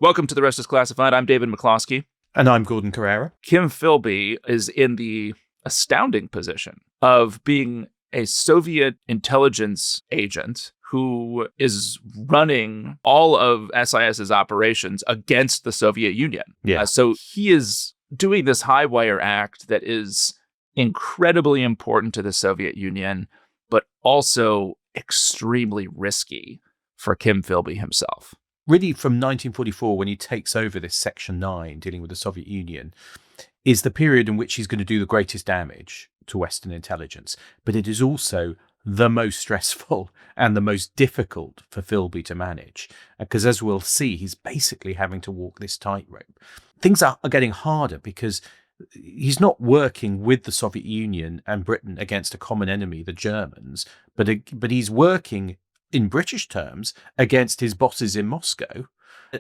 Welcome to The Rest is Classified. I'm David McCloskey. And I'm Gordon Carrera. Kim Philby is in the astounding position of being a Soviet intelligence agent who is running all of SIS's operations against the Soviet Union. Yeah. So he is doing this highwire act that is incredibly important to the Soviet Union, but also extremely risky for Kim Philby himself. Really, from 1944, when he takes over this Section 9, dealing with the Soviet Union, is the period in which he's going to do the greatest damage to Western intelligence. But it is also the most stressful and the most difficult for Philby to manage. Because as we'll see, he's basically having to walk this tightrope. Things are getting harder because he's not working with the Soviet Union and Britain against a common enemy, the Germans, but he's working in British terms against his bosses in Moscow.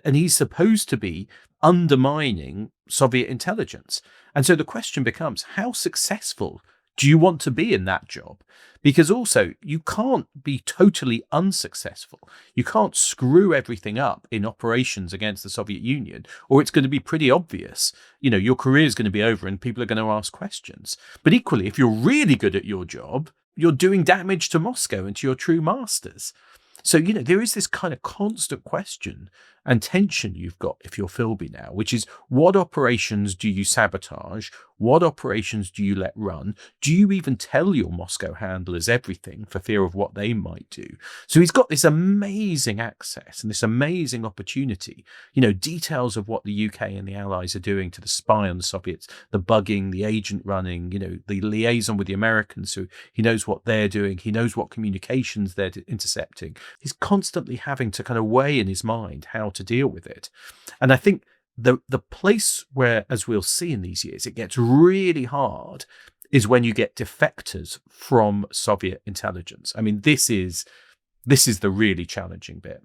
And he's supposed to be undermining Soviet intelligence. And so the question becomes, how successful do you want to be in that job? Because also, you can't be totally unsuccessful. You can't screw everything up in operations against the Soviet Union, or it's going to be pretty obvious. You know, your career is going to be over and people are going to ask questions. But equally, if you're really good at your job, you're doing damage to Moscow and to your true masters. So, you know, there is this kind of constant question and tension you've got if you're Philby now, which is, what operations do you sabotage? What operations do you let run? Do you even tell your Moscow handlers everything for fear of what they might do? So he's got this amazing access and this amazing opportunity, you know, details of what the UK and the Allies are doing to the spy on the Soviets, the bugging, the agent running, you know, the liaison with the Americans. So he knows what they're doing. He knows what communications they're intercepting. He's constantly having to kind of weigh in his mind how to deal with it. And I think the place where, as we'll see in these years, it gets really hard is when you get defectors from Soviet intelligence. I mean, this is the really challenging bit.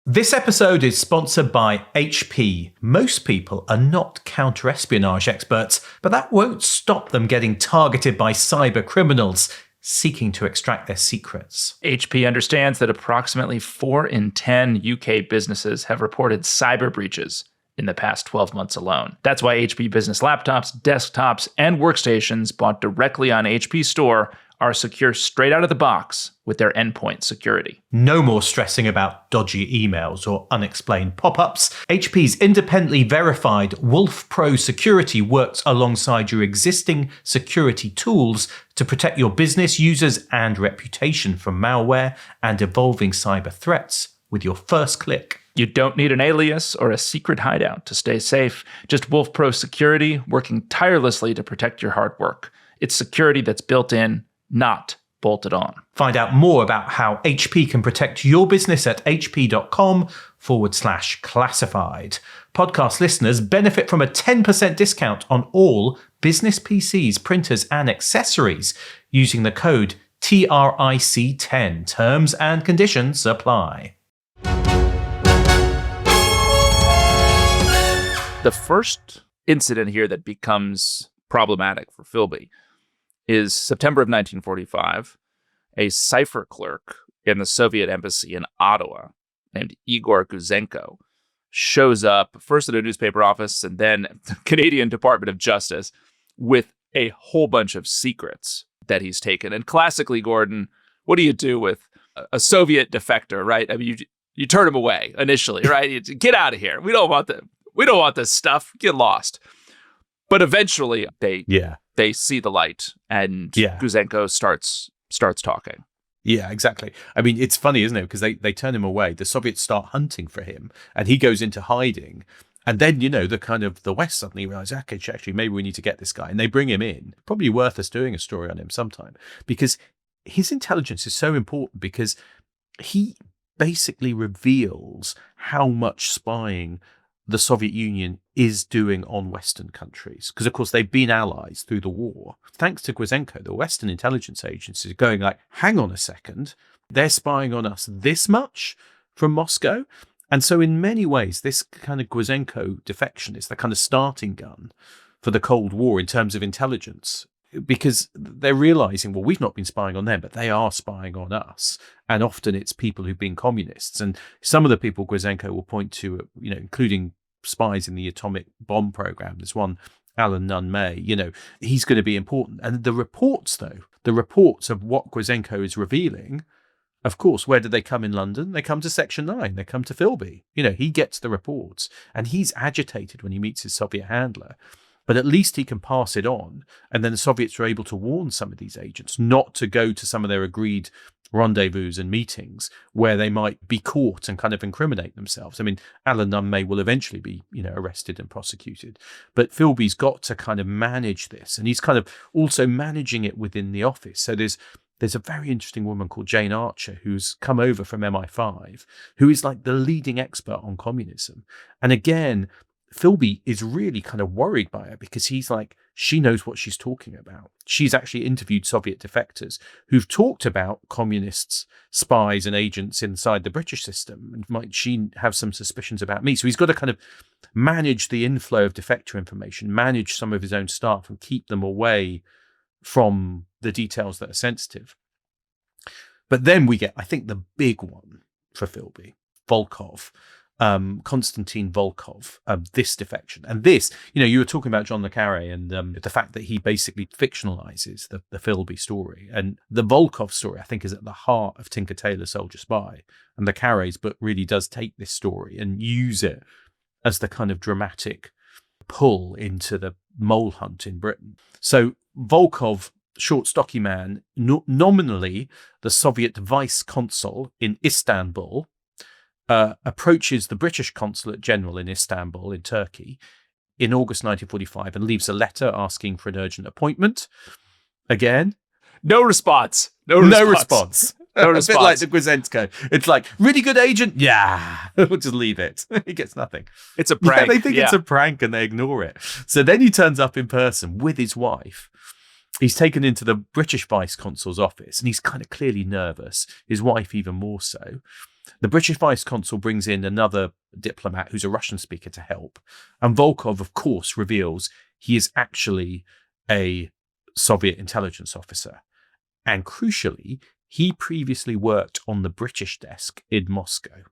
This episode is sponsored by HP. Most people are not counter-espionage experts, but that won't stop them getting targeted by cyber criminals seeking to extract their secrets. HP understands that approximately 4 in 10 UK businesses have reported cyber breaches in the past 12 months alone. That's why HP business laptops, desktops, and workstations bought directly on HP Store are secure straight out of the box with their endpoint security. No more stressing about dodgy emails or unexplained pop-ups. HP's independently verified Wolf Pro security works alongside your existing security tools to protect your business, users, and reputation from malware and evolving cyber threats with your first click. You don't need an alias or a secret hideout to stay safe. Just Wolf Pro security working tirelessly to protect your hard work. It's security that's built in, not bolted on. Find out more about how HP can protect your business at hp.com/classified. Podcast listeners benefit from a 10% discount on all business PCs, printers, and accessories using the code TRIC10. Terms and conditions apply. The first incident here that becomes problematic for Philby is September of 1945. A cipher clerk in the Soviet embassy in Ottawa named Igor Gouzenko shows up first at a newspaper office and then the Canadian Department of Justice with a whole bunch of secrets that he's taken. And classically, Gordon, what do you do with a Soviet defector, right? I mean, you turn him away initially, right? You get out of here. We don't want this stuff. Get lost. But eventually they see the light and Gouzenko starts talking. Yeah, exactly. I mean, it's funny, isn't it? Because they turn him away. The Soviets start hunting for him and he goes into hiding. And then, you know, the West suddenly realize, okay, actually, maybe we need to get this guy. And they bring him in. Probably worth us doing a story on him sometime, because his intelligence is so important, because he basically reveals how much spying the Soviet Union is doing on Western countries. Because, of course, they've been allies through the war. Thanks to Gouzenko, the Western intelligence agencies are going like, hang on a second, they're spying on us this much from Moscow? And so in many ways, this kind of Gouzenko defection is the kind of starting gun for the Cold War in terms of intelligence. because they're realizing, well, we've not been spying on them, but they are spying on us. And often it's people who've been communists. And some of the people Gouzenko will point to, including spies in the atomic bomb program. There's one, Alan Nunn May, he's going to be important. And the reports of what Gouzenko is revealing, of course, where do they come in London? They come to Section 9. They come to Philby. He gets the reports, and he's agitated when he meets his Soviet handler. But at least he can pass it on. And then the Soviets are able to warn some of these agents not to go to some of their agreed rendezvous and meetings where they might be caught and kind of incriminate themselves. I mean, Alan Nunn May will eventually be, arrested and prosecuted. But Philby's got to kind of manage this. And he's kind of also managing it within the office. So there's a very interesting woman called Jane Archer who's come over from MI5, who is like the leading expert on communism. And again, Philby is really kind of worried by her because he's like, she knows what she's talking about. She's actually interviewed Soviet defectors who've talked about communists, spies and agents inside the British system. And might she have some suspicions about me? So he's got to kind of manage the inflow of defector information, manage some of his own staff and keep them away from the details that are sensitive. But then we get, I think, the big one for Philby, Volkov. Konstantin Volkov, this defection. And this, you were talking about John le Carré and the fact that he basically fictionalizes the Philby story. And the Volkov story, I think, is at the heart of Tinker Tailor Soldier Spy. And le Carré's book really does take this story and use it as the kind of dramatic pull into the mole hunt in Britain. So Volkov, short, stocky man, nominally the Soviet vice consul in Istanbul, approaches the British consulate general in Istanbul in Turkey in August 1945 and leaves a letter asking for an urgent appointment. Again, no response. No response. No a response. bit like the Gouzenko. It's like, really good agent? Yeah. We'll just leave it. He gets nothing. It's a prank. Yeah, they think it's a prank and they ignore it. So then he turns up in person with his wife. He's taken into the British vice consul's office and he's kind of clearly nervous. His wife even more so. The British vice consul brings in another diplomat who's a Russian speaker to help. And Volkov, of course, reveals he is actually a Soviet intelligence officer. And crucially, he previously worked on the British desk in Moscow.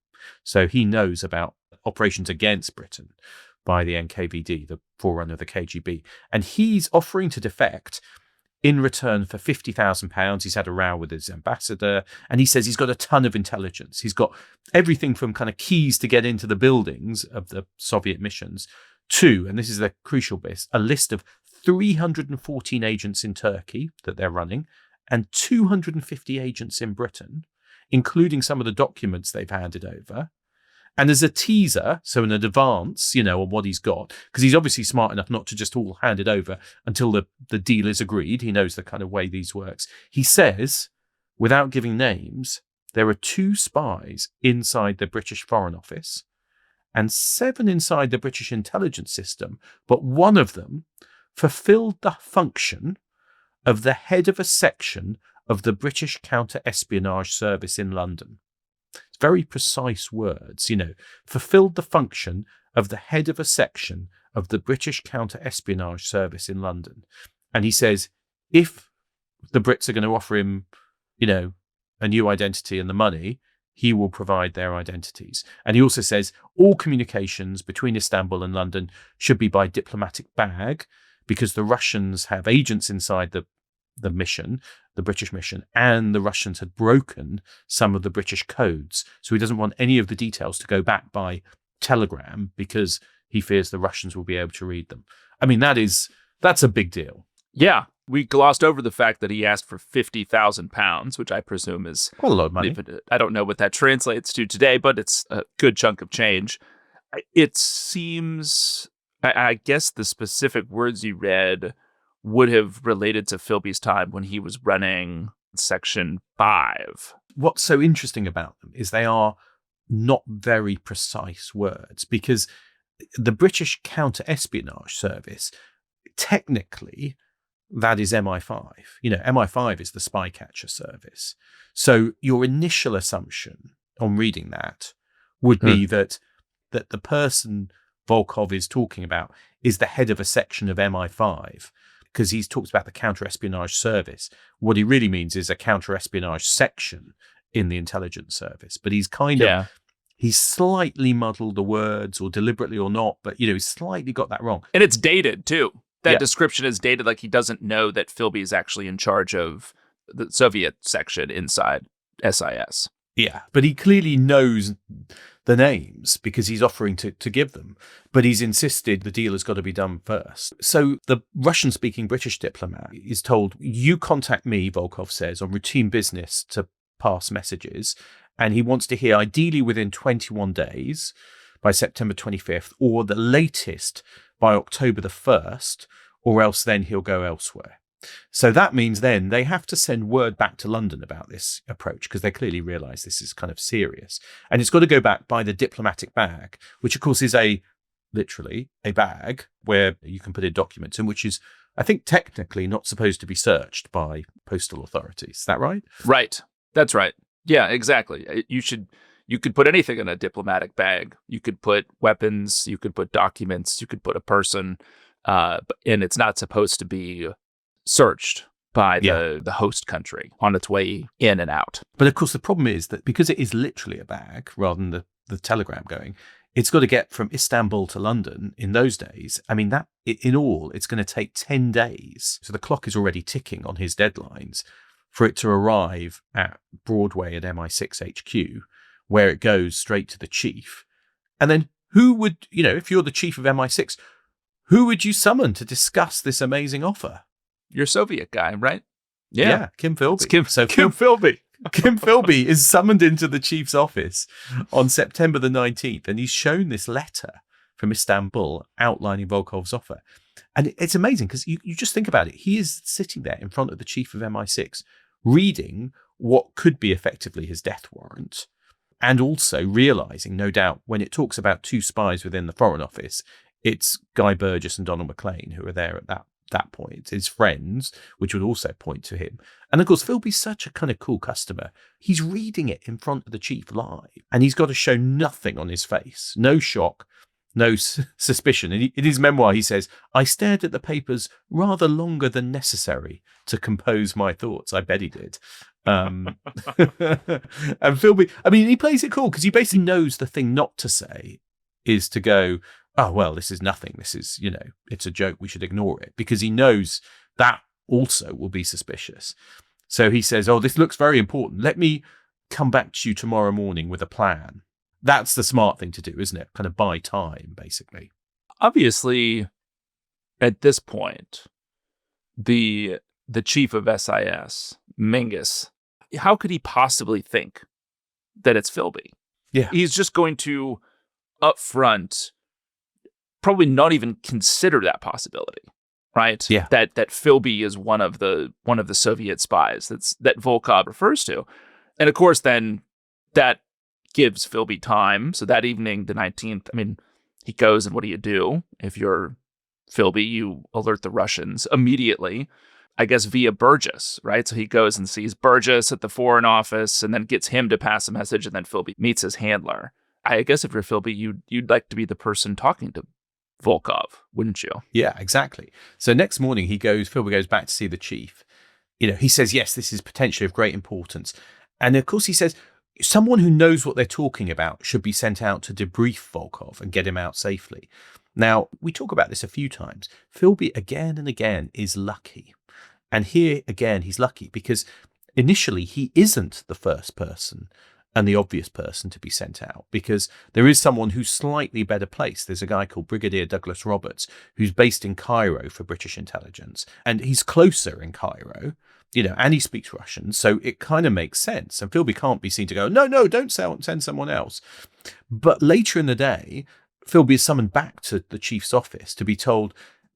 So he knows about operations against Britain by the NKVD, the forerunner of the KGB. And he's offering to defect in return for £50,000. He's had a row with his ambassador, and he says he's got a ton of intelligence. He's got everything from kind of keys to get into the buildings of the Soviet missions to, and this is the crucial bit, a list of 314 agents in Turkey that they're running and 250 agents in Britain, including some of the documents they've handed over. And as a teaser, so an advance, on what he's got, because he's obviously smart enough not to just all hand it over until the deal is agreed. He knows the kind of way these works. He says, without giving names, there are 2 spies inside the British Foreign Office and 7 inside the British intelligence system, but one of them fulfilled the function of the head of a section of the British counter-espionage service in London. It's very precise words, fulfilled the function of the head of a section of the British counter-espionage service in London. And he says, if the Brits are going to offer him, a new identity and the money, he will provide their identities. And he also says all communications between Istanbul and London should be by diplomatic bag because the Russians have agents inside the mission, the British mission, and the Russians had broken some of the British codes. So he doesn't want any of the details to go back by telegram because he fears the Russians will be able to read them. I mean, that's a big deal. Yeah. We glossed over the fact that he asked for £50,000, which I presume is quite a lot of money. I don't know what that translates to today, but it's a good chunk of change. It seems, I guess the specific words you read would have related to Philby's time when he was running Section 5. What's so interesting about them is they are not very precise words because the British counter-espionage service, technically, that is MI5. MI5 is the spy catcher service. So your initial assumption on reading that would be that the person Volkov is talking about is the head of a section of MI5. because he talks about the counter-espionage service. What he really means is a counter-espionage section in the intelligence service. But he's he's slightly muddled the words, or deliberately or not, but, he's slightly got that wrong. And it's dated, too. That description is dated, like he doesn't know that Philby is actually in charge of the Soviet section inside SIS. Yeah, but he clearly knows the names because he's offering to give them. But he's insisted the deal has got to be done first. So the Russian-speaking British diplomat is told, you contact me, Volkov says, on routine business to pass messages. And he wants to hear, ideally within 21 days, by September 25th, or the latest by October the 1st, or else then he'll go elsewhere. So that means then they have to send word back to London about this approach, because they clearly realise this is kind of serious. And it's got to go back by the diplomatic bag, which of course is literally a bag where you can put in documents in, which is, I think, technically not supposed to be searched by postal authorities. Is that right? Right. That's right. Yeah, exactly. You could put anything in a diplomatic bag. You could put weapons, you could put documents, you could put a person, and it's not supposed to be searched by the host country on its way in and out. But of course, the problem is that because it is literally a bag rather than the telegram going, it's got to get from Istanbul to London in those days. I mean, that in all, it's going to take 10 days. So the clock is already ticking on his deadlines for it to arrive at Broadway at MI6 HQ, where it goes straight to the chief. And then who would, if you're the chief of MI6, who would you summon to discuss this amazing offer? Your Soviet guy, right? Yeah, Kim Philby. It's Kim Philby. Kim Philby is summoned into the chief's office on September the 19th, and he's shown this letter from Istanbul outlining Volkov's offer. And it's amazing because you just think about it. He is sitting there in front of the chief of MI6 reading what could be effectively his death warrant, and also realizing, no doubt, when it talks about two spies within the Foreign Office, it's Guy Burgess and Donald MacLean who are there at that point, his friends, which would also point to him. And of course, Philby's such a kind of cool customer. He's reading it in front of the chief live, and he's got to show nothing on his face, no shock, no suspicion. In his memoir, he says, I stared at the papers rather longer than necessary to compose my thoughts. I bet he did. And Philby, I mean, he plays it cool because he basically knows the thing not to say is to go, oh, well, this is nothing. This is, it's a joke. We should ignore it, because he knows that also will be suspicious. So he says, oh, this looks very important. Let me come back to you tomorrow morning with a plan. That's the smart thing to do, isn't it? Kind of buy time, basically. Obviously, at this point, the chief of SIS, Mingus, how could he possibly think that it's Philby? Yeah. He's just going to, up front, probably not even consider that possibility, right? Yeah. That Philby is one of the Soviet spies that Volkov refers to. And of course, then that gives Philby time. So that evening, the 19th, I mean, he goes, and what do? If you're Philby, you alert the Russians immediately, I guess via Burgess, right? So he goes and sees Burgess at the Foreign Office and then gets him to pass a message, and then Philby meets his handler. I guess if you're Philby, you'd like to be the person talking to Volkov, wouldn't you? Yeah, exactly. So next morning, Philby goes back to see the chief. He says, yes, this is potentially of great importance. And of course, he says, someone who knows what they're talking about should be sent out to debrief Volkov and get him out safely. Now, we talk about this a few times. Philby, again and again, is lucky. And here, again, he's lucky because initially he isn't the first person and the obvious person to be sent out, because there is someone who's slightly better placed. There's a guy called Brigadier Douglas Roberts, who's based in Cairo for British intelligence, and he's closer in Cairo, and he speaks Russian, so it kind of makes sense. And Philby can't be seen to go, no, don't send someone else. But later in the day, Philby is summoned back to the chief's office to be told,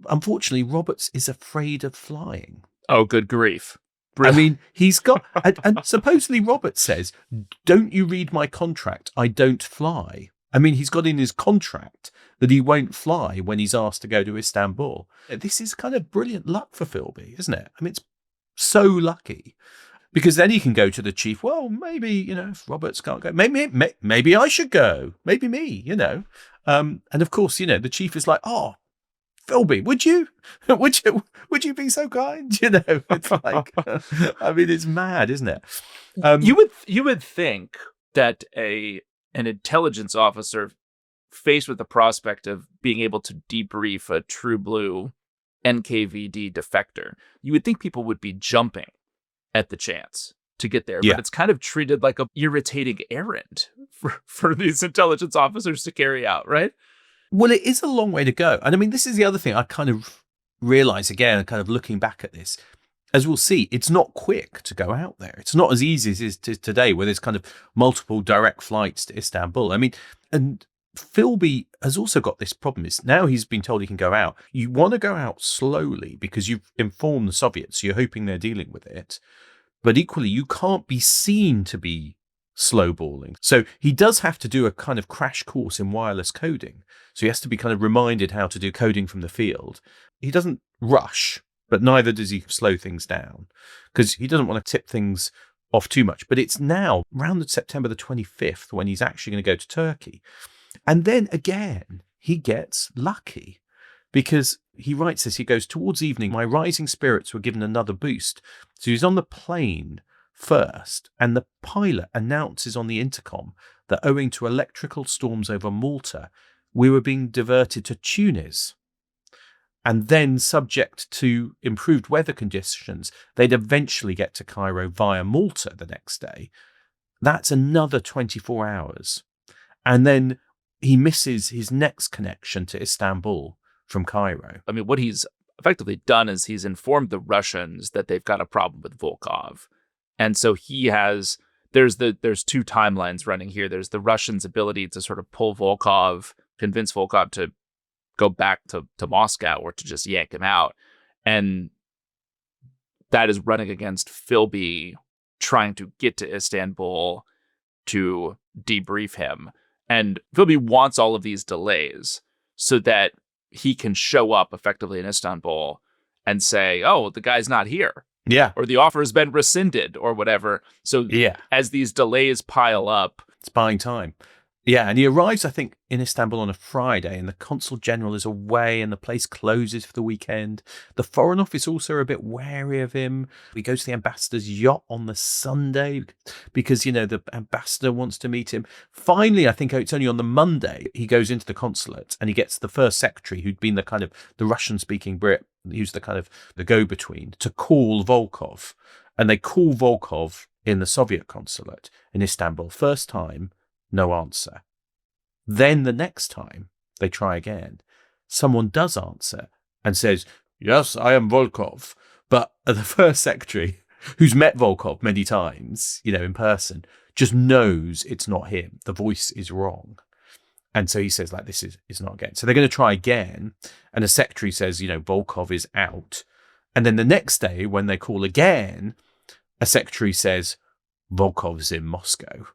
unfortunately, Roberts is afraid of flying. Oh, good grief. I mean, he's got, and supposedly Roberts says, don't you read my contract? I don't fly. I mean, he's got in his contract that he won't fly when he's asked to go to Istanbul. This is kind of brilliant luck for Philby, isn't it? I mean, it's so lucky, because then he can go to the chief. Well, maybe, if Roberts can't go, maybe I should go. Maybe me, And of course, the chief is like, oh, Philby, would you? Would you be so kind? You know, it's like, I mean, it's mad, isn't it? You would think that an intelligence officer faced with the prospect of being able to debrief a true blue NKVD defector, you would think people would be jumping at the chance to get there. Yeah. But it's kind of treated like a irritating errand for these intelligence officers to carry out, right? Well, it is a long way to go. And I mean, this is the other thing I kind of realize again, kind of looking back at this. As we'll see, it's not quick to go out there. It's not as easy as it is today, where there's kind of multiple direct flights to Istanbul. I mean, and Philby has also got this problem. Is now he's been told he can go out. You want to go out slowly because you've informed the Soviets, so you're hoping they're dealing with it. But equally, you can't be seen to be slowballing. So he does have to do a kind of crash course in wireless coding. So he has to be kind of reminded how to do coding from the field. He doesn't rush, but neither does he slow things down because he doesn't want to tip things off too much. But it's now around September the 25th when he's actually going to go to Turkey. And then again, he gets lucky because he writes this, he goes, towards evening, my rising spirits were given another boost. So he's on the plane first, and the pilot announces on the intercom that owing to electrical storms over Malta, we were being diverted to Tunis. And then, subject to improved weather conditions, they'd eventually get to Cairo via Malta the next day. That's another 24 hours. And then he misses his next connection to Istanbul from Cairo. I mean, what he's effectively done is he's informed the Russians that they've got a problem with Volkov. And so there's two timelines running here. There's the Russians' ability to sort of pull Volkov, convince Volkov to go back to Moscow or to just yank him out. And that is running against Philby trying to get to Istanbul to debrief him. And Philby wants all of these delays so that he can show up effectively in Istanbul and say, oh, the guy's not here. Yeah. Or the offer has been rescinded or whatever. So yeah, as these delays pile up. It's buying time. Yeah, and he arrives, I think, in Istanbul on a Friday, and the consul general is away and the place closes for the weekend. The Foreign Office also are a bit wary of him. He goes to the ambassador's yacht on the Sunday because, you know, the ambassador wants to meet him. Finally, I think it's only on the Monday, he goes into the consulate and he gets the first secretary, who'd been the kind of the Russian-speaking Brit, who's the kind of the go-between, to call Volkov. And they call Volkov in the Soviet consulate in Istanbul. First time, no answer. Then the next time they try again, someone does answer and says, yes, I am Volkov. But the first secretary, who's met Volkov many times, you know, in person, just knows it's not him. The voice is wrong. And so he says, like, this is not again. So they're going to try again. And the secretary says, you know, Volkov is out. And then the next day when they call again, a secretary says, Volkov's in Moscow.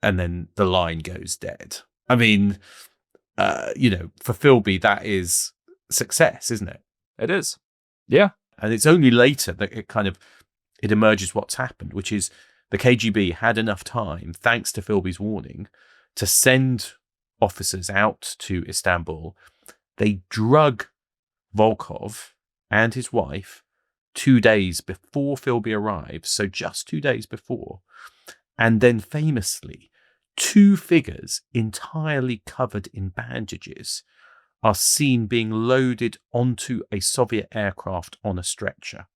And then the line goes dead. I mean, you know, for Philby, that is success, isn't it? It is. Yeah. And it's only later that it emerges what's happened, which is the KGB had enough time, thanks to Philby's warning, to send officers out to Istanbul. They drug Volkov and his wife 2 days before Philby arrives, so just 2 days before. And then famously, two figures entirely covered in bandages are seen being loaded onto a Soviet aircraft on a stretcher.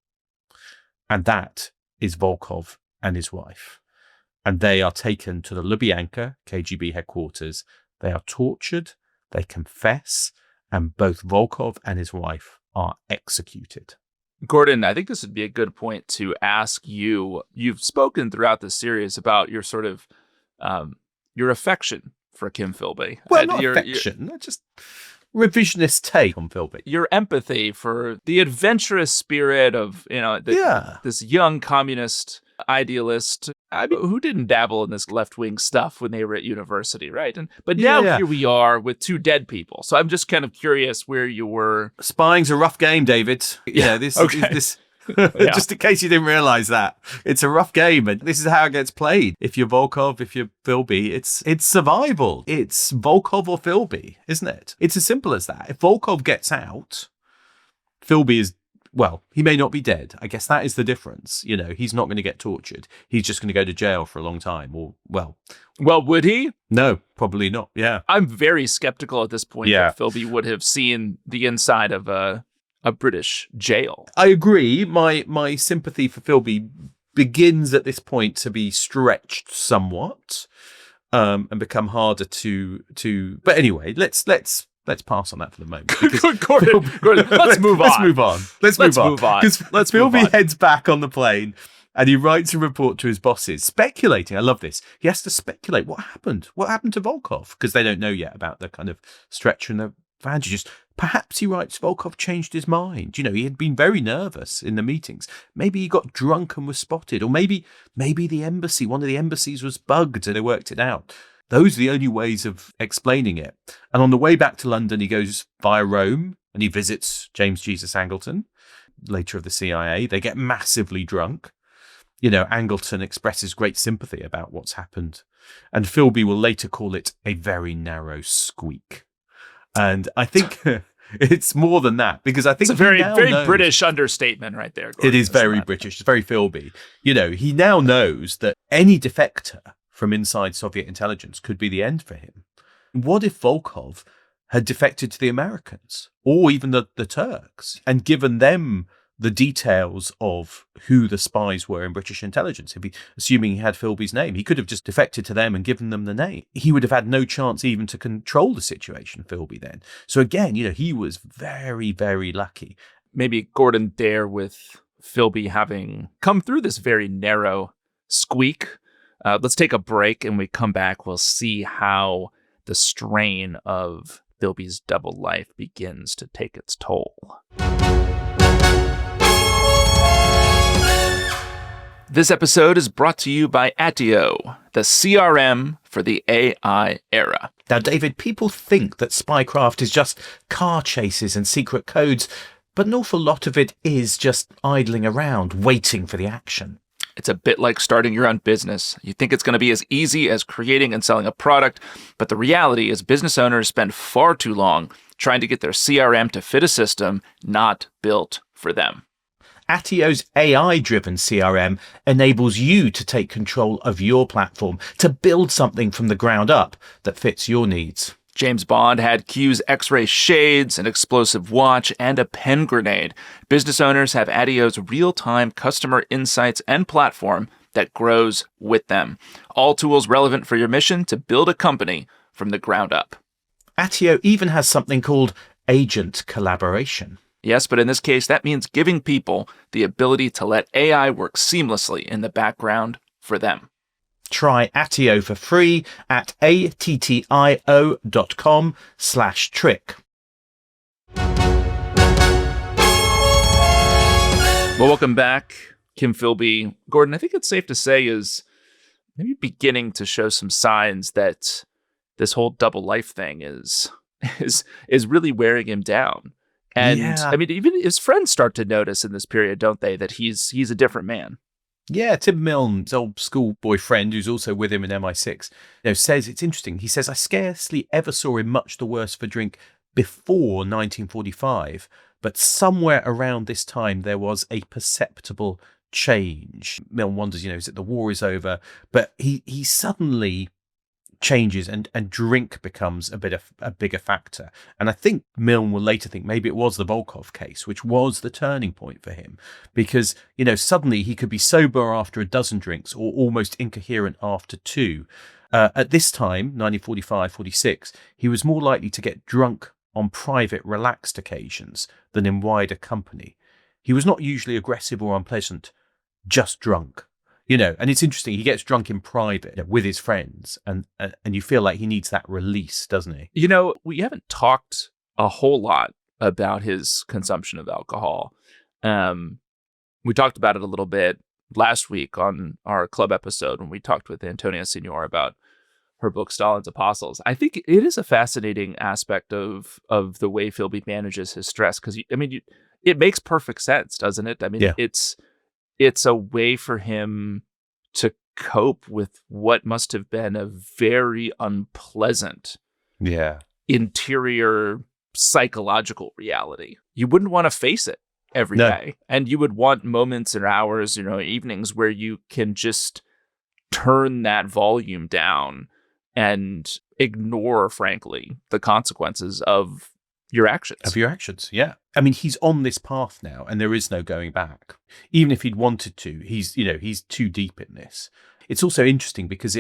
And that is Volkov and his wife. And they are taken to the Lubyanka KGB headquarters. They are tortured, they confess, and both Volkov and his wife are executed. Gordon, I think this would be a good point to ask you. You've spoken throughout the series about your sort of your affection for Kim Philby. Well, not affection, just revisionist take on Philby. Your empathy for the adventurous spirit of, you know, this young communist idealist. I mean, who didn't dabble in this left-wing stuff when they were at university, right? But now here we are with two dead people. So I'm just kind of curious where you were. Spying's a rough game, David. You know, this. Yeah. Just in case you didn't realize that. It's a rough game, and this is how it gets played. If you're Volkov, if you're Philby, it's survival. It's Volkov or Philby, isn't it? It's as simple as that. If Volkov gets out, Philby is, well, he may not be dead. I guess that is the difference. You know, he's not going to get tortured. He's just going to go to jail for a long time. Or, well, would he? No, probably not. Yeah. I'm very skeptical at this point Yeah. that Philby would have seen the inside of a British jail. I agree. My sympathy for Philby begins at this point to be stretched somewhat, and become harder to. But anyway, let's pass on that for the moment. Gordon, let's move on. Let's move on. Let's move on. Because Philby heads back on the plane and he writes a report to his bosses, speculating. I love this. He has to speculate what happened. What happened to Volkov? Because they don't know yet about the kind of stretcher and the bandages. Perhaps, he writes, Volkov changed his mind. You know, he had been very nervous in the meetings. Maybe he got drunk and was spotted. Or maybe the embassy, one of the embassies was bugged and they worked it out. Those are the only ways of explaining it. And on the way back to London, he goes via Rome and he visits James Jesus Angleton, later of the CIA. They get massively drunk. You know, Angleton expresses great sympathy about what's happened. And Philby will later call it a very narrow squeak. And I think it's more than that, because I think it's a very British understatement right there, Gordon. It is very British. It's very Philby. You know, he now knows that any defector from inside Soviet intelligence could be the end for him. What if Volkov had defected to the Americans or even the Turks and given them the details of who the spies were in British intelligence? Assuming he had Philby's name, he could have just defected to them and given them the name. He would have had no chance even to control the situation, Philby, then. So again, you know, he was very, very lucky. Maybe Gordon Dare with Philby having come through this very narrow squeak. Let's take a break, and when we come back, we'll see how the strain of Philby's double life begins to take its toll. This episode is brought to you by Attio, the CRM for the AI era. Now, David, people think that spycraft is just car chases and secret codes, but an awful lot of it is just idling around, waiting for the action. It's a bit like starting your own business. You think it's going to be as easy as creating and selling a product, but the reality is business owners spend far too long trying to get their CRM to fit a system not built for them. Attio's AI-driven CRM enables you to take control of your platform, to build something from the ground up that fits your needs. James Bond had Q's X-ray shades, an explosive watch, and a pen grenade. Business owners have Attio's real-time customer insights and platform that grows with them. All tools relevant for your mission to build a company from the ground up. Attio even has something called agent collaboration. Yes, but in this case, that means giving people the ability to let AI work seamlessly in the background for them. Try Attio for free at attio.com/trick. Well, welcome back, Kim Philby. Gordon, I think it's safe to say is maybe beginning to show some signs that this whole double life thing is really wearing him down. And I mean, even his friends start to notice in this period, don't they, that he's a different man. Yeah, Tim Milne's old schoolboy friend, who's also with him in MI6, says it's interesting. He says, I scarcely ever saw him much the worse for drink before 1945, but somewhere around this time there was a perceptible change. Milne wonders, is it the war is over? But he suddenly changes and drink becomes a bigger factor. And I think Milne will later think maybe it was the Volkov case, which was the turning point for him, because, suddenly he could be sober after a dozen drinks or almost incoherent after two. At this time, 1945-46, he was more likely to get drunk on private, relaxed occasions than in wider company. He was not usually aggressive or unpleasant, just drunk. And it's interesting, he gets drunk in private with his friends, and you feel like he needs that release, doesn't he? We haven't talked a whole lot about his consumption of alcohol. We talked about it a little bit last week on our club episode when we talked with Antonia Signor about her book, Stalin's Apostles. I think it is a fascinating aspect of the way Philby manages his stress, because, It makes perfect sense, doesn't it? I mean, Yeah. it's a way for him to cope with what must have been a very unpleasant Yeah. interior psychological reality. You wouldn't want to face it every day. And you would want moments or hours, evenings where you can just turn that volume down and ignore, frankly, the consequences of your actions. Yeah. I mean, he's on this path now and there is no going back. Even if he'd wanted to, he's too deep in this. It's also interesting because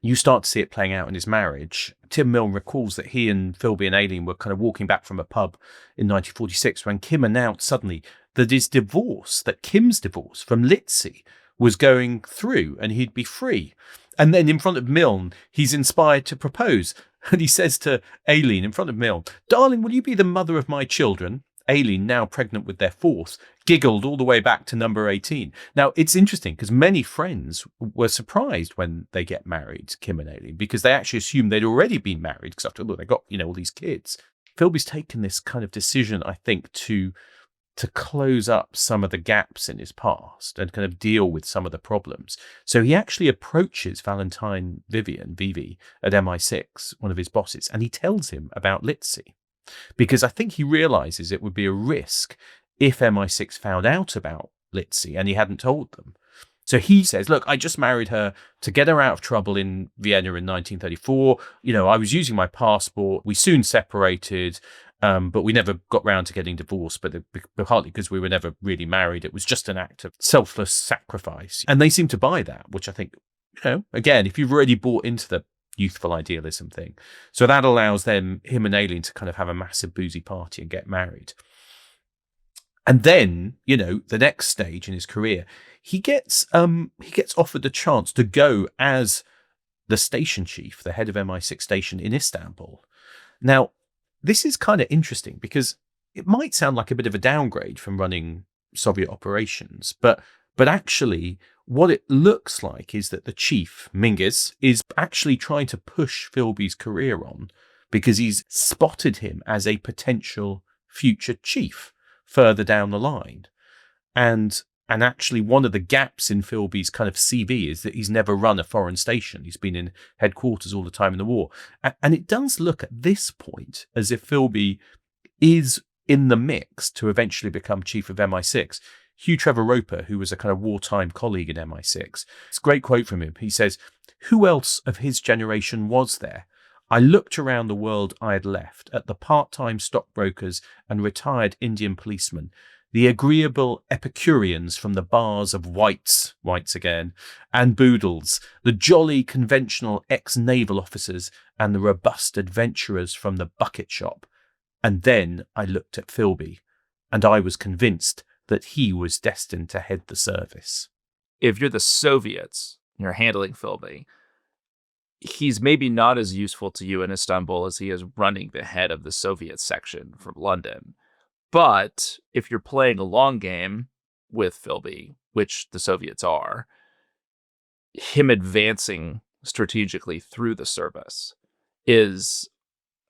you start to see it playing out in his marriage. Tim Milne recalls that he and Philby and Aileen were kind of walking back from a pub in 1946 when Kim announced suddenly that Kim's divorce from Litzy was going through and he'd be free. And then in front of Milne, he's inspired to propose. And he says to Aileen in front of Milne, "Darling, will you be the mother of my children?" Aileen, now pregnant with their fourth, giggled all the way back to number 18. Now, it's interesting because many friends were surprised when they get married, Kim and Aileen, because they actually assumed they'd already been married because after all, they got, all these kids. Philby's taken this kind of decision, I think, to close up some of the gaps in his past and kind of deal with some of the problems. So he actually approaches Valentine Vivi at MI6, one of his bosses, and he tells him about Litzy. Because I think he realizes it would be a risk if MI6 found out about Litzy and he hadn't told them. So he says, look, I just married her to get her out of trouble in Vienna in 1934. I was using my passport. We soon separated, but we never got round to getting divorced, but partly because we were never really married. It was just an act of selfless sacrifice. And they seem to buy that, which I think, again, if you've already bought into the youthful idealism thing. So that allows him and Aileen to kind of have a massive boozy party and get married. And then, the next stage in his career, he gets offered the chance to go as the station chief, the head of MI6 station in Istanbul. Now, this is kind of interesting because it might sound like a bit of a downgrade from running Soviet operations, but actually what it looks like is that the chief, Mingus, is actually trying to push Philby's career on because he's spotted him as a potential future chief further down the line. And actually one of the gaps in Philby's kind of CV is that he's never run a foreign station. He's been in headquarters all the time in the war. And it does look at this point as if Philby is in the mix to eventually become chief of MI6. Hugh Trevor Roper, who was a kind of wartime colleague in MI6, it's a great quote from him. He says, "Who else of his generation was there? I looked around the world I had left, at the part-time stockbrokers and retired Indian policemen, the agreeable Epicureans from the bars of Whites again, and Boodles, the jolly conventional ex-naval officers and the robust adventurers from the bucket shop. And then I looked at Philby, and I was convinced that he was destined to head the service." If you're the Soviets, you're handling Philby, he's maybe not as useful to you in Istanbul as he is running the head of the Soviet section from London. But if you're playing a long game with Philby, which the Soviets are, him advancing strategically through the service is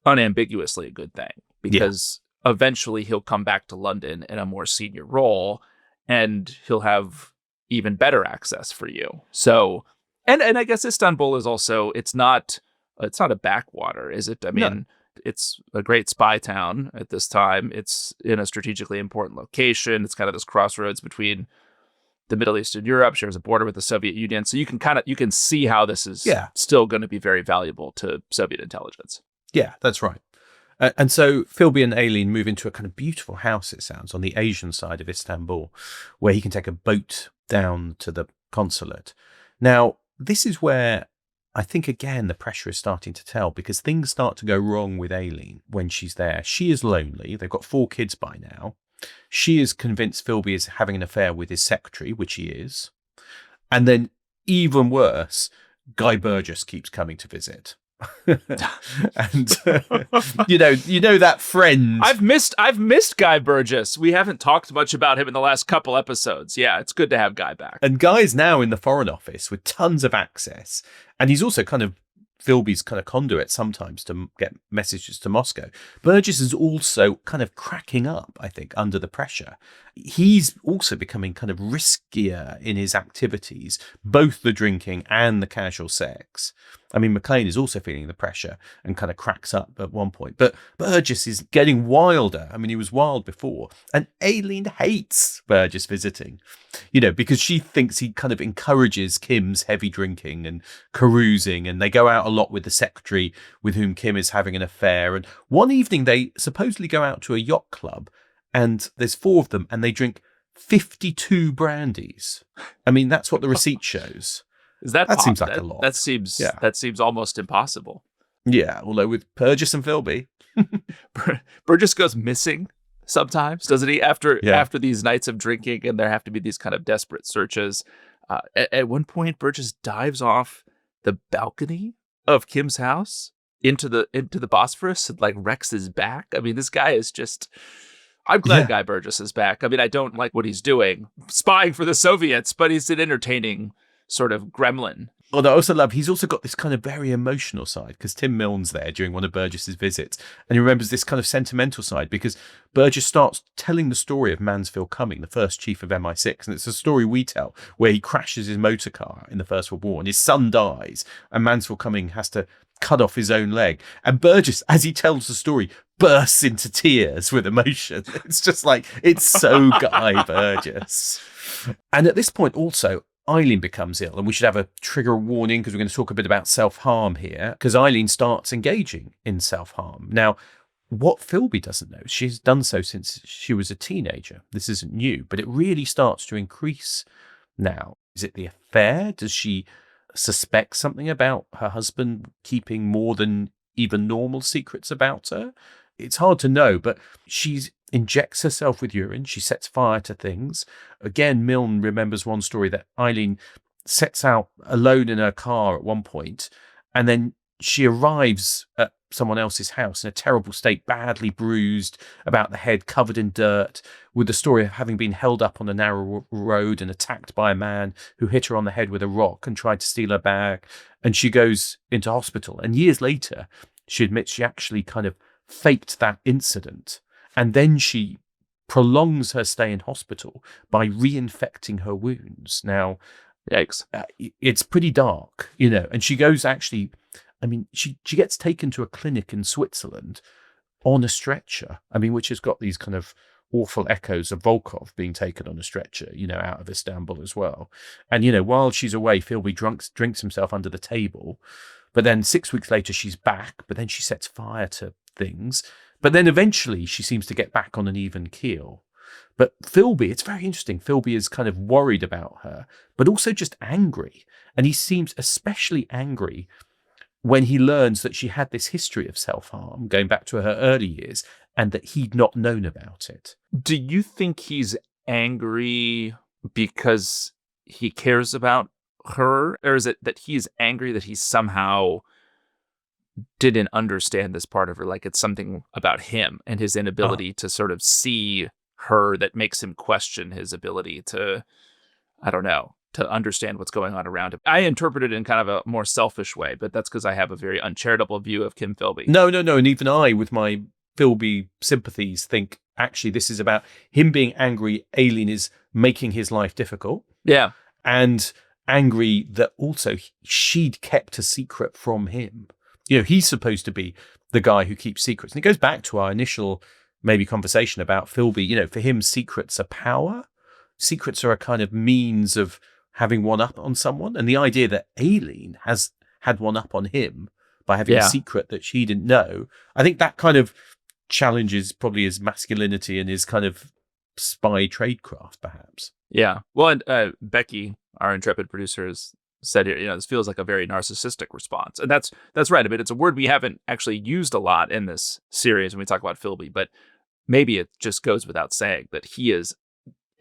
unambiguously a good thing because eventually he'll come back to London in a more senior role and he'll have even better access for you. So, and I guess Istanbul is also, it's not a backwater, is it? I mean, it's a great spy town at this time. It's in a strategically important location. It's kind of this crossroads between the Middle East and Europe, shares a border with the Soviet Union. So you can see how this is still going to be very valuable to Soviet intelligence. Yeah, that's right. And so Philby and Aileen move into a kind of beautiful house, it sounds, on the Asian side of Istanbul, where he can take a boat down to the consulate. Now, this is where I think, again, the pressure is starting to tell because things start to go wrong with Aileen when she's there. She is lonely. They've got 4 kids by now. She is convinced Philby is having an affair with his secretary, which he is. And then, even worse, Guy Burgess keeps coming to visit. And you know that friend. I've missed Guy Burgess. We haven't talked much about him in the last couple episodes. Yeah, it's good to have Guy back. And Guy's now in the Foreign Office with tons of access, and he's also kind of Philby's kind of conduit sometimes to get messages to Moscow. Burgess is also kind of cracking up, I think, under the pressure. He's also becoming kind of riskier in his activities, both the drinking and the casual sex. I mean, McLean is also feeling the pressure and kind of cracks up at one point. But Burgess is getting wilder. I mean, he was wild before. And Aileen hates Burgess visiting, because she thinks he kind of encourages Kim's heavy drinking and carousing. And they go out a lot with the secretary with whom Kim is having an affair. And one evening they supposedly go out to a yacht club, and there's 4 of them, and they drink 52 brandies. I mean, that's what the receipt shows. That seems like a lot. That seems almost impossible. Yeah, although with Burgess and Philby, Burgess goes missing sometimes, doesn't he? After these nights of drinking, and there have to be these kind of desperate searches. At one point, Burgess dives off the balcony of Kim's house into the Bosphorus and like wrecks his back. I mean, this guy is just. I'm glad Guy Burgess is back. I mean, I don't like what he's doing, spying for the Soviets, but he's an entertaining sort of gremlin. Although I also love, he's also got this kind of very emotional side, because Tim Milne's there during one of Burgess's visits, and he remembers this kind of sentimental side, because Burgess starts telling the story of Mansfield Cumming, the first chief of MI6, and it's a story we tell, where he crashes his motor car in the First World War, and his son dies, and Mansfield Cumming has to cut off his own leg. And Burgess, as he tells the story, bursts into tears with emotion. It's just like, it's so Guy Burgess. And at this point also, Eileen becomes ill, and we should have a trigger warning because we're going to talk a bit about self-harm here, because Eileen starts engaging in self-harm. Now, what Philby doesn't know, she's done so since she was a teenager. This isn't new, but it really starts to increase now. Is it the affair? Does she suspect something about her husband keeping more than even normal secrets about her? It's hard to know, but she injects herself with urine. She sets fire to things. Again, Milne remembers one story that Eileen sets out alone in her car at one point, and then she arrives at someone else's house in a terrible state, badly bruised about the head, covered in dirt, with the story of having been held up on a narrow road and attacked by a man who hit her on the head with a rock and tried to steal her bag. And she goes into hospital. And years later, she admits she actually kind of faked that incident. And then she prolongs her stay in hospital by reinfecting her wounds. Now, yikes. It's pretty dark, and she goes actually, I mean, she gets taken to a clinic in Switzerland on a stretcher, which has got these kind of awful echoes of Volkov being taken on a stretcher, out of Istanbul as well. And, while she's away, Philby drinks himself under the table. But then 6 weeks later, she's back, but then she sets fire to things. But then eventually she seems to get back on an even keel. But Philby, it's very interesting. Philby is kind of worried about her, but also just angry. And he seems especially angry when he learns that she had this history of self-harm going back to her early years and that he'd not known about it. Do you think he's angry because he cares about her? Or is it that he's angry that he somehow didn't understand this part of her? Like it's something about him and his inability to sort of see her that makes him question his ability to, I don't know, to understand what's going on around him. I interpret it in kind of a more selfish way, but that's because I have a very uncharitable view of Kim Philby. No. And even I, with my Philby sympathies, think actually this is about him being angry. Aileen is making his life difficult. Yeah. And angry that also she'd kept a secret from him. He's supposed to be the guy who keeps secrets. And it goes back to our initial maybe conversation about Philby. For him, secrets are power. Secrets are a kind of means of having one up on someone. And the idea that Aileen has had one up on him by having a secret that she didn't know, I think that kind of challenges probably his masculinity and his kind of spy tradecraft, perhaps. Yeah. Well, and Becky, our intrepid producer, has said here, this feels like a very narcissistic response. And that's right. I mean, it's a word we haven't actually used a lot in this series when we talk about Philby, but maybe it just goes without saying that he is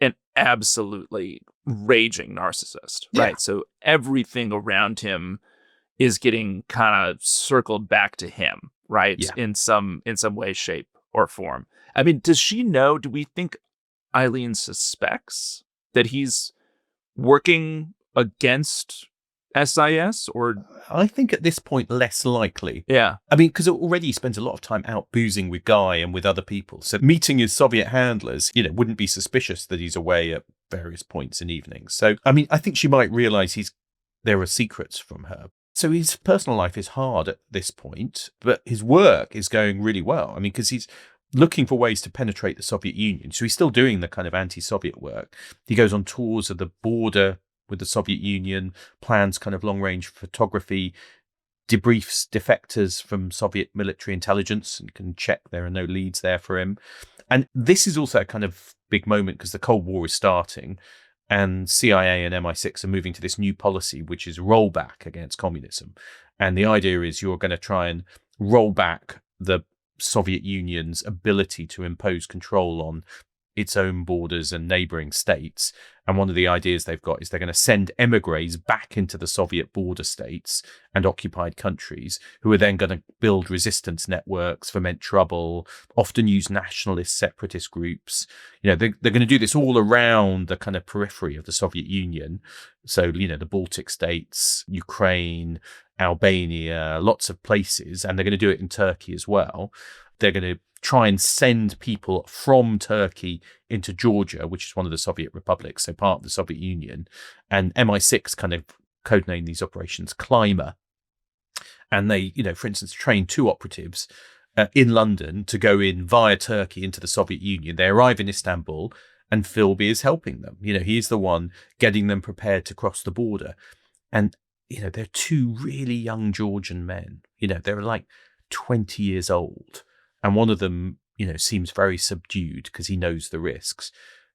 an absolutely raging narcissist, right? Yeah. So everything around him is getting kind of circled back to him, right? Yeah. In some way, shape, or form. I mean, does she know? Do we think Eileen suspects that he's working against SIS or? I think at this point, less likely. Yeah. I mean, because already he spends a lot of time out boozing with Guy and with other people. So meeting his Soviet handlers, wouldn't be suspicious that he's away at various points in evenings. So, I mean, I think she might realize there are secrets from her. So his personal life is hard at this point, but his work is going really well. I mean, because he's looking for ways to penetrate the Soviet Union. So he's still doing the kind of anti-Soviet work. He goes on tours of the border with the Soviet Union, plans kind of long-range photography, debriefs defectors from Soviet military intelligence and can check there are no leads there for him. And this is also a kind of big moment because the Cold War is starting and CIA and MI6 are moving to this new policy, which is rollback against communism. And the idea is you're going to try and roll back the Soviet Union's ability to impose control on its own borders and neighboring states. And one of the ideas they've got is they're going to send emigres back into the Soviet border states and occupied countries who are then going to build resistance networks, foment trouble, often use nationalist separatist groups. They're going to do this all around the kind of periphery of the Soviet Union. So, the Baltic states, Ukraine, Albania, lots of places, and they're going to do it in Turkey as well. They're going to try and send people from Turkey into Georgia, which is one of the Soviet republics, so part of the Soviet Union. And MI6 kind of codenamed these operations Climber. And they, for instance, train 2 operatives in London to go in via Turkey into the Soviet Union. They arrive in Istanbul and Philby is helping them. He's the one getting them prepared to cross the border. And, they're 2 really young Georgian men. They're like 20 years old. And one of them, seems very subdued because he knows the risks.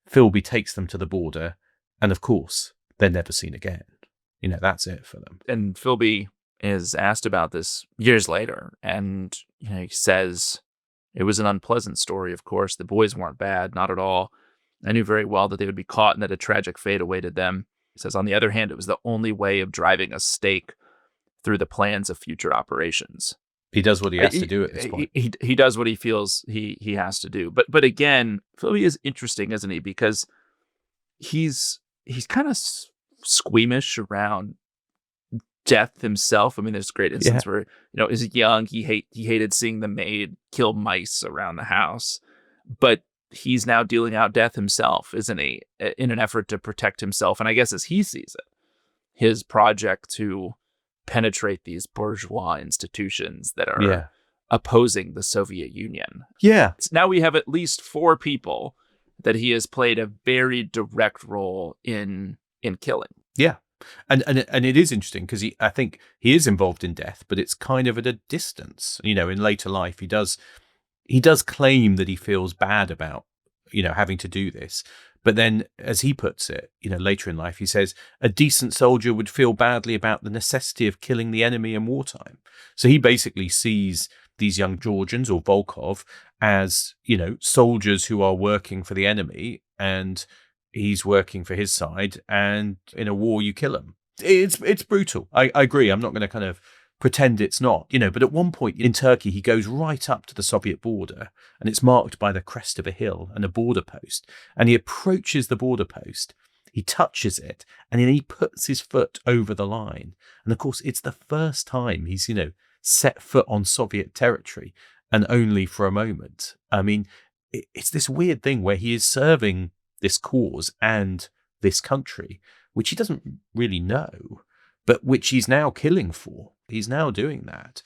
Philby takes them to the border. And of course, they're never seen again. That's it for them. And Philby is asked about this years later. And, he says, it was an unpleasant story, of course. The boys weren't bad, not at all. I knew very well that they would be caught and that a tragic fate awaited them. He says, on the other hand, it was the only way of driving a stake through the plans of future operations. He does what he has to do at this point. He does what he feels he has to do. But again, Philby is interesting, isn't he? Because he's kind of squeamish around death himself. I mean, there's a great instance where, as young, he hated seeing the maid kill mice around the house. But he's now dealing out death himself, isn't he? In an effort to protect himself. And I guess as he sees it, his project to penetrate these bourgeois institutions that are opposing the Soviet Union. Yeah. Now we have at least 4 people that he has played a very direct role in killing. Yeah. And it is interesting because I think he is involved in death, but it's kind of at a distance. In later life, he does claim that he feels bad about, having to do this. But then, as he puts it, later in life, he says, a decent soldier would feel badly about the necessity of killing the enemy in wartime. So he basically sees these young Georgians or Volkov as, soldiers who are working for the enemy, and he's working for his side. And in a war, you kill him. It's brutal. I agree. I'm not going to kind of pretend it's not, but at one point in Turkey, he goes right up to the Soviet border and it's marked by the crest of a hill and a border post. And he approaches the border post, he touches it, and then he puts his foot over the line. And of course, it's the first time he's, set foot on Soviet territory, and only for a moment. I mean, it's this weird thing where he is serving this cause and this country, which he doesn't really know, but which he's now killing for. He's now doing that.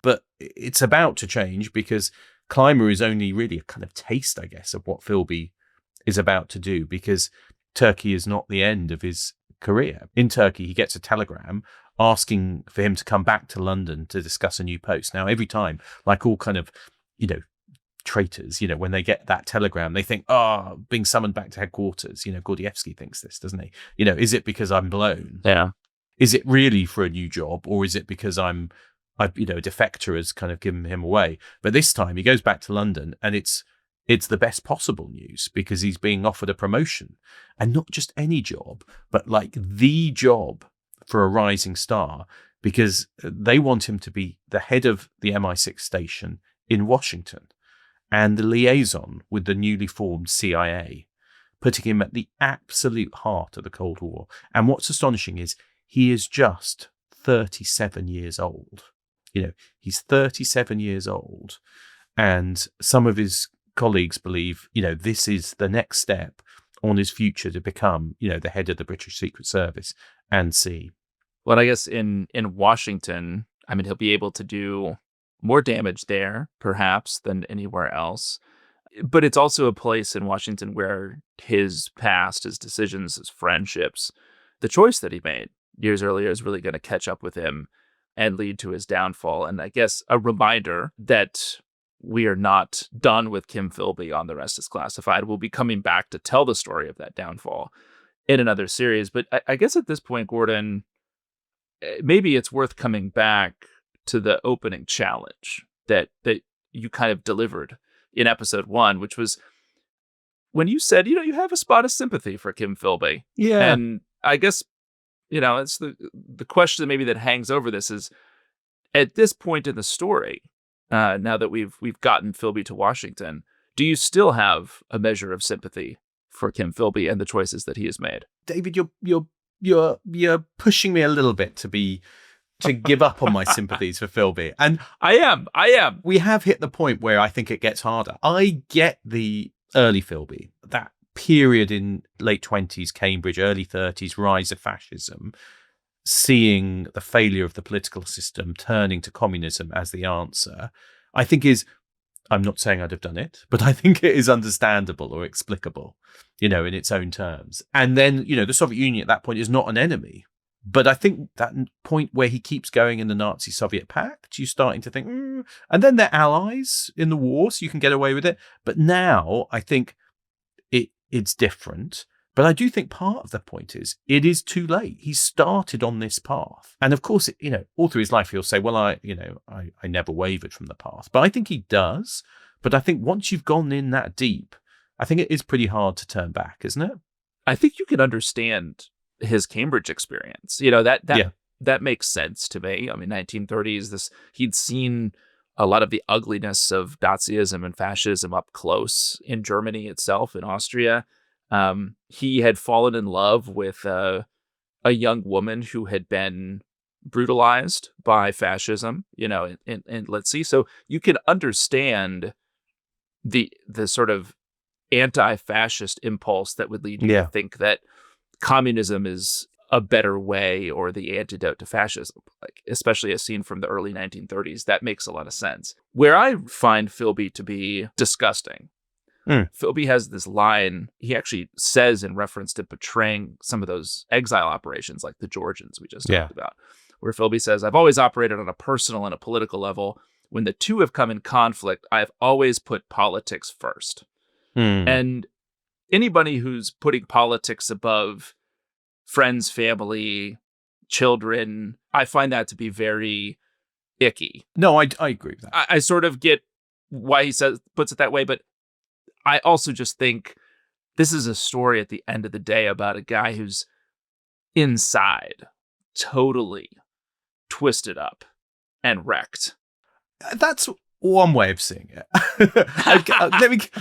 But it's about to change because Climber is only really a kind of taste, I guess, of what Philby is about to do, because Turkey is not the end of his career. In Turkey, he gets a telegram asking for him to come back to London to discuss a new post. Now, every time, like all kind of, traitors, when they get that telegram, they think, being summoned back to headquarters. Gordievsky thinks this, doesn't he? Is it because I'm blown? Yeah. Is it really for a new job, or is it because a defector has kind of given him away? But this time he goes back to London, and it's the best possible news because he's being offered a promotion, and not just any job, but like the job for a rising star, because they want him to be the head of the MI6 station in Washington and the liaison with the newly formed CIA, putting him at the absolute heart of the Cold War. And what's astonishing is he is just 37 years old. He's 37 years old. And some of his colleagues believe, this is the next step on his future to become, the head of the British Secret Service and see. Well, I guess in Washington, I mean, he'll be able to do more damage there, perhaps, than anywhere else. But it's also a place in Washington where his past, his decisions, his friendships, the choice that he made years earlier is really going to catch up with him and lead to his downfall. And I guess a reminder that we are not done with Kim Philby on The Rest is Classified. We'll be coming back to tell the story of that downfall in another series. But I guess at this point, Gordon, maybe it's worth coming back to the opening challenge that you kind of delivered in episode 1, which was when you said, you have a spot of sympathy for Kim Philby. Yeah. And I guess, it's the question maybe that hangs over this is, at this point in the story, now that we've gotten Philby to Washington, do you still have a measure of sympathy for Kim Philby and the choices that he has made? David, you're pushing me a little bit to give up on my sympathies for Philby. And I am. We have hit the point where I think it gets harder. I get the early Philby, that period in late 20s, Cambridge, early 30s, rise of fascism, seeing the failure of the political system, turning to communism as the answer, I think I'm not saying I'd have done it, but I think it is understandable or explicable, in its own terms. And then, the Soviet Union at that point is not an enemy. But I think that point where he keeps going in the Nazi-Soviet pact, you're starting to think, and then they're allies in the war, so you can get away with it. But now I think it's different. But I do think part of the point is it is too late. He started on this path. And of course, all through his life, he'll say, well, I never wavered from the path. But I think he does. But I think once you've gone in that deep, I think it is pretty hard to turn back, isn't it? I think you can understand his Cambridge experience. That makes sense to me. I mean, 1930s, he'd seen a lot of the ugliness of Nazism and fascism up close in Germany itself, in Austria. He had fallen in love with a young woman who had been brutalized by fascism, and let's see. So you can understand the sort of anti-fascist impulse that would lead you to think that communism is a better way or the antidote to fascism, like especially as seen from the early 1930s. That makes a lot of sense. Where I find Philby to be disgusting, Philby has this line he actually says in reference to betraying some of those exile operations like the Georgians we just talked about, where Philby says, I've always operated on a personal and a political level. When the two have come in conflict, I've always put politics first. And anybody who's putting politics above friends, family, children, I find that to be very icky. No, I agree with that. I sort of get why he puts it that way, but I also just think this is a story at the end of the day about a guy who's inside totally twisted up and wrecked. That's one way of seeing it.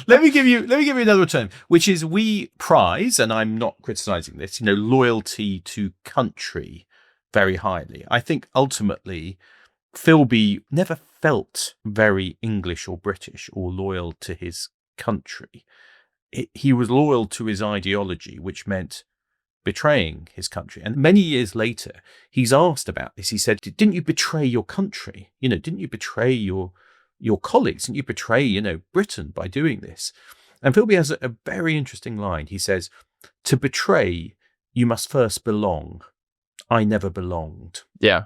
let me give you another term, which is we prize, and I'm not criticizing this, loyalty to country very highly. I think ultimately Philby never felt very English or British or loyal to his country. He was loyal to his ideology, which meant betraying his country. And many years later, he's asked about this. He said, didn't you betray your country? Didn't you betray your colleagues? Didn't you betray, Britain by doing this? And Philby has a very interesting line. He says, to betray, you must first belong. I never belonged. Yeah.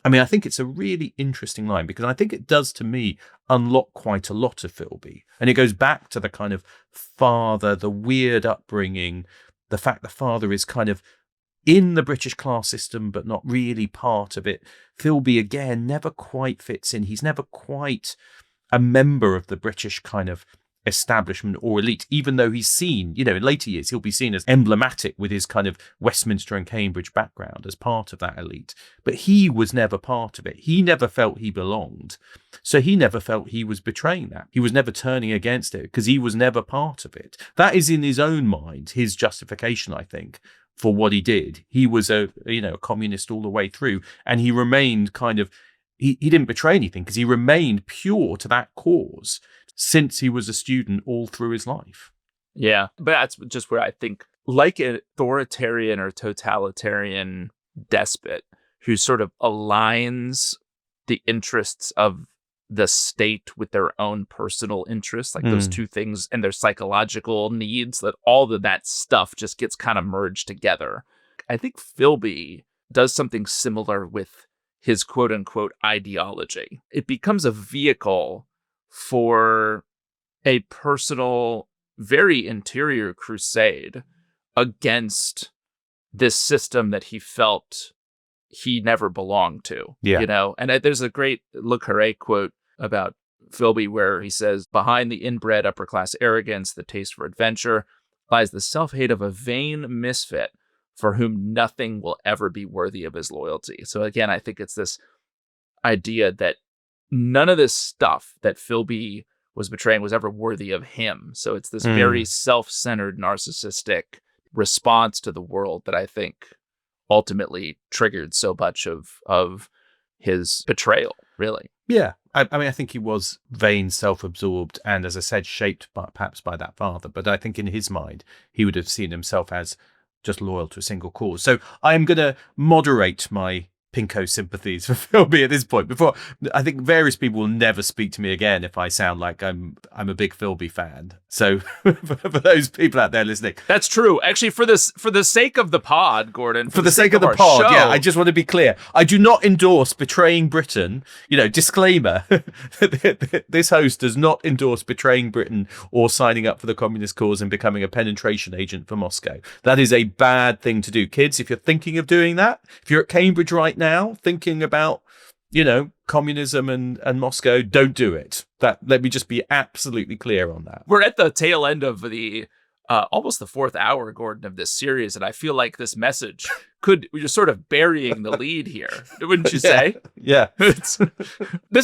I mean, I think it's a really interesting line because I think it does, to me, unlock quite a lot of Philby. And it goes back to the kind of father, the weird upbringing, the fact the father is kind of in the British class system, but not really part of it. Philby, again, never quite fits in. He's never quite a member of the British kind of establishment or elite, even though he's seen, in later years, he'll be seen as emblematic with his kind of Westminster and Cambridge background as part of that elite. But he was never part of it. He never felt he belonged. So he never felt he was betraying that. He was never turning against it because he was never part of it. That is in his own mind, his justification, I think, for what he did. He was a communist all the way through, and he remained he didn't betray anything because he remained pure to that cause since he was a student all through his life. Yeah, but that's just where I think, like an authoritarian or totalitarian despot who sort of aligns the interests of the state with their own personal interests, like those two things and their psychological needs, that all of that stuff just gets kind of merged together. I think Philby does something similar with his quote unquote ideology. It becomes a vehicle for a personal, very interior crusade against this system that he felt he never belonged to. And there's a great Le Carré quote about Philby where he says, behind the inbred upper class arrogance, the taste for adventure, lies the self-hate of a vain misfit for whom nothing will ever be worthy of his loyalty. So again, I think it's this idea that none of this stuff that Philby was betraying was ever worthy of him. So it's this very self-centered, narcissistic response to the world that I think ultimately triggered so much of his betrayal, really. Yeah. I mean, I think he was vain, self-absorbed, and as I said, shaped perhaps by that father. But I think in his mind, he would have seen himself as just loyal to a single cause. So I am going to moderate my pinko sympathies for Philby at this point. Before, I think various people will never speak to me again if I sound like I'm a big Philby fan. So for those people out there listening, that's true. Actually, for the sake of the pod, Gordon, for the sake of the pod, show, I just want to be clear. I do not endorse betraying Britain. Disclaimer: this host does not endorse betraying Britain or signing up for the communist cause and becoming a penetration agent for Moscow. That is a bad thing to do, kids. If you're thinking of doing that, if you're at Cambridge right now thinking about communism and Moscow, don't do it. Let me just be absolutely clear on that. We're at the tail end of the almost the fourth hour, Gordon, of this series, and I feel like this message you're sort of burying the lead here, wouldn't you say? Yeah. This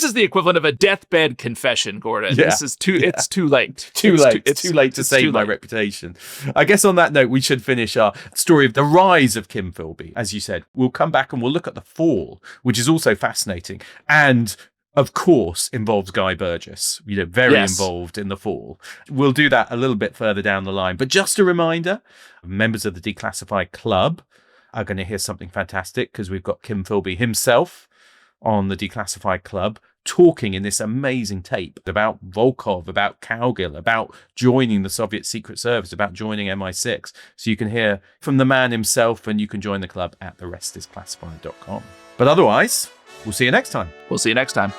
is the equivalent of a deathbed confession, Gordon. Yeah. This is it's too late. It's too late to save my reputation. I guess on that note, we should finish our story of the rise of Kim Philby. As you said, we'll come back and we'll look at the fall, which is also fascinating, and of course involves Guy Burgess, very involved in the fall. We'll do that a little bit further down the line. But just a reminder, members of the Declassified Club are going to hear something fantastic, because we've got Kim Philby himself on the Declassified Club talking in this amazing tape about Volkov, about Cowgill, about joining the Soviet Secret Service, about joining MI6. So you can hear from the man himself, and you can join the club at therestisclassified.com. But otherwise, we'll see you next time. We'll see you next time.